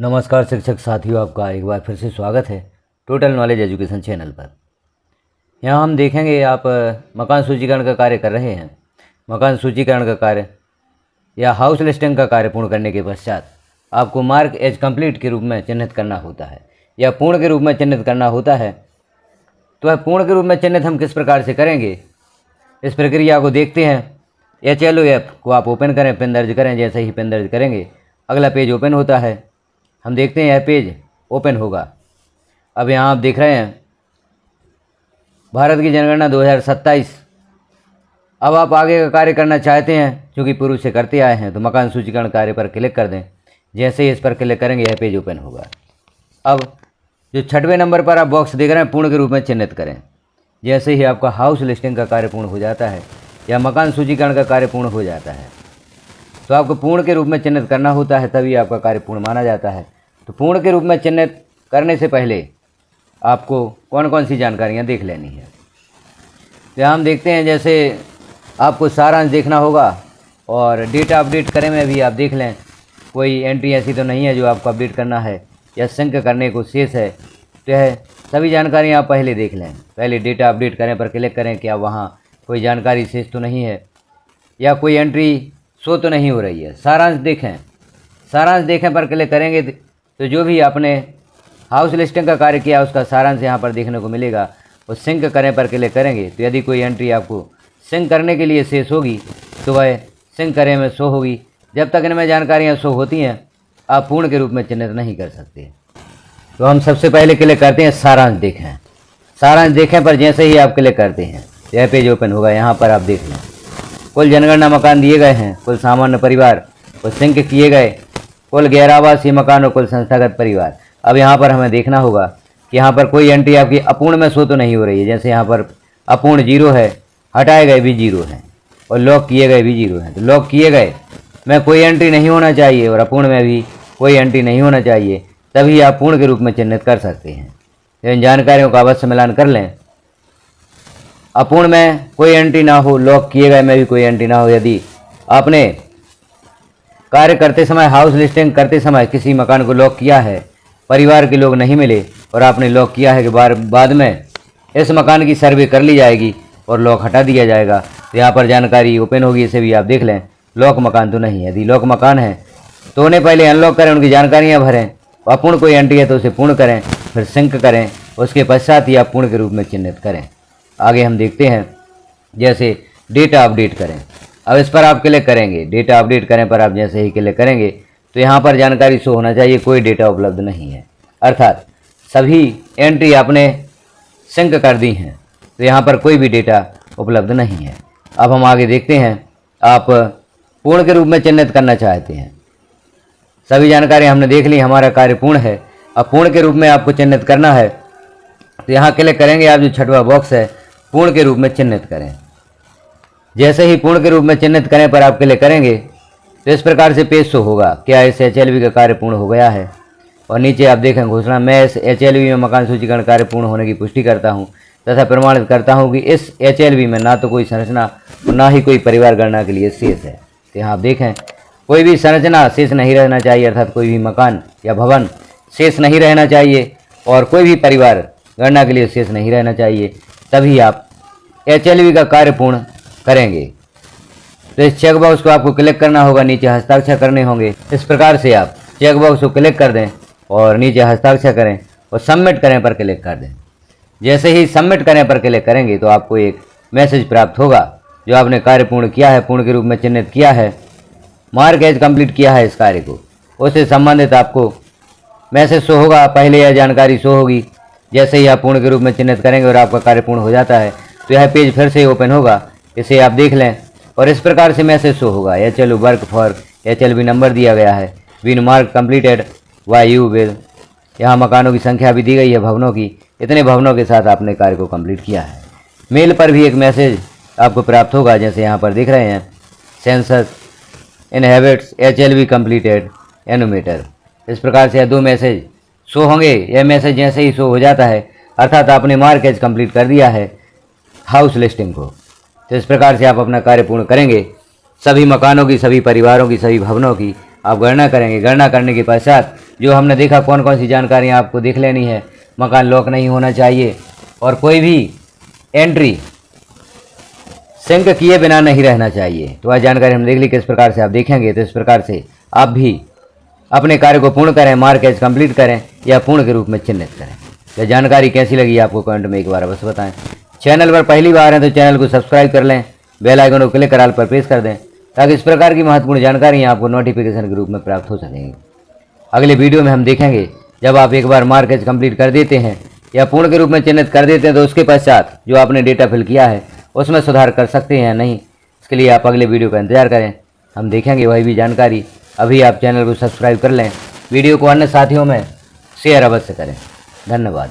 नमस्कार शिक्षक साथियों, आपका एक बार फिर से स्वागत है टोटल नॉलेज एजुकेशन चैनल पर। यहाँ हम देखेंगे आप मकान सूचीकरण का कार्य कर रहे हैं। मकान सूचीकरण का कार्य या हाउस लिस्टिंग का कार्य पूर्ण करने के पश्चात आपको मार्क एज कंप्लीट के रूप में चिन्हित करना होता है या पूर्ण के रूप में चिन्हित करना होता है। तो वह पूर्ण के रूप में चिन्हित हम किस प्रकार से करेंगे, इस प्रक्रिया को देखते हैं। HLO ऐप को आप ओपन करें, पिन दर्ज करें। जैसे ही पिन दर्ज करेंगे अगला पेज ओपन होता है। हम देखते हैं यह पेज ओपन होगा। अब यहाँ आप देख रहे हैं भारत की जनगणना 2027। अब आप आगे का कार्य करना चाहते हैं, चूँकि पूर्व से करते आए हैं, तो मकान सूचीकरण कार्य पर क्लिक कर दें। जैसे ही इस पर क्लिक करेंगे यह पेज ओपन होगा। अब जो 6वें नंबर पर आप बॉक्स देख रहे हैं, पूर्ण के रूप में चिन्हित करें। जैसे ही आपका हाउस लिस्टिंग का कार्य पूर्ण हो जाता है या मकान सूचीकरण का कार्य पूर्ण हो जाता है, तो आपको पूर्ण के रूप में चिन्हित करना होता है, तभी आपका कार्य पूर्ण माना जाता है। तो पूर्ण के रूप में चिन्हित करने से पहले आपको कौन कौन सी जानकारियाँ देख लेनी है। तो हम देखते हैं, जैसे आपको सारांश देखना होगा और डेटा अपडेट करें में भी आप देख लें, कोई एंट्री ऐसी तो नहीं है जो आपको अपडेट करना है या सिंक करने को शेष है। तो यह सभी जानकारियाँ आप पहले देख लें। पहले डेटा अपडेट करें पर क्लिक करें कि आप वहाँ कोई जानकारी शेष तो नहीं है या कोई एंट्री शो तो नहीं हो रही है। सारांश देखें, सारांश देखें पर क्लिक करेंगे तो जो भी आपने हाउस लिस्टिंग का कार्य किया उसका सारांश यहाँ पर देखने को मिलेगा। और सिंक करें पर क्लिक करेंगे तो यदि कोई एंट्री आपको सिंक करने के लिए शेष होगी तो वह सिंक करें में शो होगी। जब तक इनमें जानकारियाँ शो होती हैं आप पूर्ण के रूप में चिन्हित नहीं कर सकते। तो हम सबसे पहले क्लिक करते हैं सारांश देखें। सारांश देखें पर जैसे ही आप क्लिक करते हैं यह पेज ओपन होगा। यहाँ पर आप देख लें कुल जनगणना मकान दिए गए हैं, कुल सामान्य परिवार, कुल सिंक किए गए, कुल गैर आवासीय मकान और कुल संस्थागत परिवार। अब यहाँ पर हमें देखना होगा कि यहाँ पर कोई एंट्री आपकी अपूर्ण में शो तो नहीं हो रही है। जैसे यहाँ पर अपूर्ण 0 है, हटाए गए भी 0 हैं और लॉक किए गए भी 0 हैं। तो लॉक किए गए में कोई एंट्री नहीं होना चाहिए और अपूर्ण में भी कोई एंट्री नहीं होना चाहिए, तभी आप पूर्ण के रूप में चिन्हित कर सकते हैं। इन जानकारियों का अवश्य मिलान कर लें। अपूर्ण में कोई एंट्री ना हो, लॉक किए गए में भी कोई एंट्री ना हो। यदि आपने कार्य करते समय, हाउस लिस्टिंग करते समय किसी मकान को लॉक किया है, परिवार के लोग नहीं मिले और आपने लॉक किया है कि बाद में इस मकान की सर्वे कर ली जाएगी और लॉक हटा दिया जाएगा, तो यहाँ पर जानकारी ओपन होगी। इसे भी आप देख लें, लॉक मकान तो नहीं है। यदि लॉक मकान है तो उन्हें पहले अनलॉक करें, उनकी जानकारियाँ भरें। अपूर्ण कोई एंट्री है तो उसे पूर्ण करें, फिर सिंक करें, उसके पश्चात ही आप पूर्ण के रूप में चिन्हित करें। आगे हम देखते हैं, जैसे डेटा अपडेट करें। अब इस पर आप क्लिक करेंगे। डेटा अपडेट करें पर आप जैसे ही क्लिक करेंगे तो यहाँ पर जानकारी शो होना चाहिए, कोई डेटा उपलब्ध नहीं है, अर्थात सभी एंट्री आपने सिंक कर दी हैं, तो यहाँ पर कोई भी डेटा उपलब्ध नहीं है। अब हम आगे देखते हैं, आप पूर्ण के रूप में चिन्हित करना चाहते हैं। सभी जानकारी हमने देख ली, हमारा कार्य पूर्ण है। अब पूर्ण के रूप में आपको चिन्हित करना है तो यहाँ क्लिक करेंगे। आप जो 6वां बॉक्स है पूर्ण के रूप में चिन्हित करें। जैसे ही पूर्ण के रूप में चिन्हित करें पर आप क्लिक करेंगे तो इस प्रकार से पेज शो होगा, क्या इस HLV का कार्य पूर्ण हो गया है। और नीचे आप देखें घोषणा, मैं इस HLV में मकान सूचीकरण कार्य पूर्ण होने की पुष्टि करता हूँ तथा प्रमाणित करता हूँ कि इस HLV में ना तो कोई संरचना और ना ही कोई परिवार गणना के लिए शेष है। तो यहाँ आप देखें कोई भी संरचना शेष नहीं रहना चाहिए, अर्थात कोई भी मकान या भवन शेष नहीं रहना चाहिए और कोई भी परिवार गणना के लिए शेष नहीं रहना चाहिए, तभी आप HLV का कार्य पूर्ण करेंगे। तो इस चेक बॉक्स को आपको क्लिक करना होगा, नीचे हस्ताक्षर करने होंगे। इस प्रकार से आप चेक बॉक्स को क्लिक कर दें और नीचे हस्ताक्षर करें और सबमिट करें पर क्लिक कर दें। जैसे ही सबमिट करें पर क्लिक करेंगे तो आपको एक मैसेज प्राप्त होगा, जो आपने कार्य पूर्ण किया है, पूर्ण के रूप में चिन्हित किया है, मार्क एज कंप्लीट किया है इस कार्य को, उससे संबंधित आपको मैसेज शो होगा। पहले यह जानकारी शो होगी। जैसे ही आप पूर्ण के रूप में चिन्हित करेंगे और आपका कार्य पूर्ण हो जाता है तो यह पेज फिर से ओपन होगा। इसे आप देख लें और इस प्रकार से मैसेज शो होगा, HLO work for HLV number दिया गया है, been mark completed by you with. यहाँ मकानों की संख्या भी दी गई है, भवनों की, इतने भवनों के साथ आपने कार्य को कंप्लीट किया है। मेल पर भी एक मैसेज आपको प्राप्त होगा, जैसे यहाँ पर दिख रहे हैं, सेंसस इनहेबिट्स HLV कंप्लीटेड एनुमेटर। इस प्रकार से 2 मैसेज शो होंगे। यह मैसेज जैसे ही शो हो जाता है अर्थात आपने मार्क एज कंप्लीट कर दिया है हाउस लिस्टिंग को। तो इस प्रकार से आप अपना कार्य पूर्ण करेंगे। सभी मकानों की, सभी परिवारों की, सभी भवनों की आप गणना करेंगे। गणना करने के पश्चात जो हमने देखा कौन कौन सी जानकारियाँ आपको देख लेनी है। मकान लॉक नहीं होना चाहिए और कोई भी एंट्री सिंक किए बिना नहीं रहना चाहिए। तो वह जानकारी हम देख ली किस प्रकार से आप देखेंगे, तो इस प्रकार से आप भी अपने कार्य को पूर्ण करें, मार्केज कंप्लीट करें या पूर्ण के रूप में चिन्हित करें। यह जानकारी कैसी लगी आपको कमेंट में एक बार बस बताएं। चैनल पर पहली बार हैं तो चैनल को सब्सक्राइब कर लें, बेल आइकन को क्लिक कर ऑल पर प्रेस कर दें ताकि इस प्रकार की महत्वपूर्ण जानकारियाँ आपको नोटिफिकेशन के रूप में प्राप्त हो सकेंगी। अगले वीडियो में हम देखेंगे जब आप एक बार मार्केज कंप्लीट कर देते हैं या पूर्ण के रूप में चिन्हित कर देते हैं तो उसके पश्चात जो आपने डेटा फिल किया है उसमें सुधार कर सकते हैं या नहीं। इसके लिए आप अगले वीडियो का इंतजार करें, हम देखेंगे वही भी जानकारी। अभी आप चैनल को सब्सक्राइब कर लें, वीडियो को अन्य साथियों में शेयर अवश्य करें। धन्यवाद।